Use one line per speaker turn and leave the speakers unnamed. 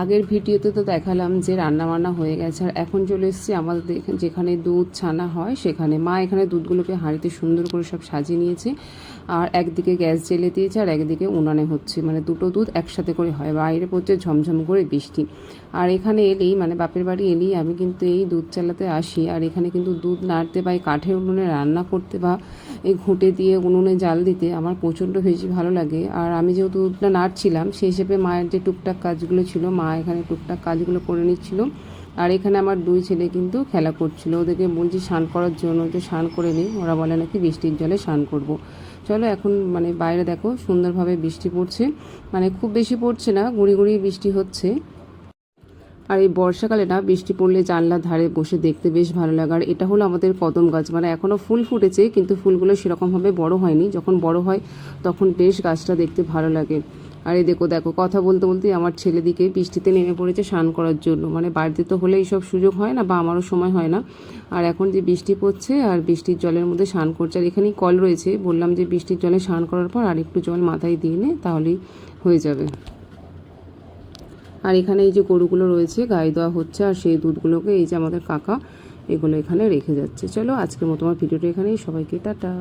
আগের ভিডিওতে তো দেখালাম যে রান্নাবান্না হয়ে গেছে, আর এখন চলে এসেছি আমাদের যেখানে দুধ ছানা হয় সেখানে। মা এখানে দুধগুলোকে হাঁড়িতে সুন্দর করে সব সাজিয়ে নিয়েছে, আর একদিকে গ্যাস জ্বেলে দিয়েছে আর একদিকে উনানে হচ্ছে, মানে দুটো দুধ একসাথে করে হয়। বাইরে পড়ছে ঝমঝম করে বৃষ্টি। আর এখানে এলেই, মানে বাপের বাড়ি এলেই আমি কিন্তু এই দুধ চালাতে আসি, আর এখানে কিন্তু দুধ নাড়তে বা কাঠের উনুনে রান্না করতে বা এই ঘুঁটে দিয়ে উনুনে জাল দিতে আমার প্রচণ্ড বেশি ভালো লাগে। আর আমি যেহেতু দুধটা নাড়ছিলাম, সেই হিসেবে মায়ের যে টুকটাক কাজগুলো ছিল, মা এখানে টুকটাক কাজগুলো করে নিচ্ছিল। আর এখানে আমার দুই ছেলে কিন্তু খেলা করছিল, ওদেরকে বলছি স্নান করার জন্য, যে স্নান করে নিই। ওরা বলে নাকি বৃষ্টির জলে স্নান করব। চলো এখন মানে বাইরে দেখো সুন্দরভাবে বৃষ্টি পড়ছে, মানে খুব বেশি পড়ছে না, গুঁড়ি গুঁড়ি বৃষ্টি হচ্ছে। আর এই বর্ষাকালে না বৃষ্টি পড়লে জানলার ধারে বসে দেখতে বেশ ভালো লাগে। আর এটা হলো আমাদের কদম গাছ, মানে এখনও ফুল ফুটেছে কিন্তু ফুলগুলো সেরকমভাবে বড় হয়নি, যখন বড় হয় তখন বেশ গাছটা দেখতে ভালো লাগে। আর এই দেখো দেখো কথা বলতে বলতেই আমার ছেলেদিকে বৃষ্টিতে নেমে পড়েছে স্নান করার জন্য, মানে বাড়িতে তো হলে এইসব সুযোগ হয় না বা আমারও সময় হয় না। আর এখন যে বৃষ্টি পড়ছে আর বৃষ্টির জলের মধ্যে স্নান করছে, আর এখানেই কল রয়েছে, বললাম যে বৃষ্টির জলে স্নান করার পর আর একটু জল মাথায় দিয়ে নে, তাহলেই হয়ে যাবে। আর এখানে এই যে গরুগুলো রয়েছে গায়ে দেওয়া হচ্ছে, আর সেই দুধগুলোকে এই যে আমাদের কাকা এগুলো এখানে রেখে যাচ্ছে। চলো আজকের মতো আমার ভিডিওটা এখানেই, সবাইকে টাটা।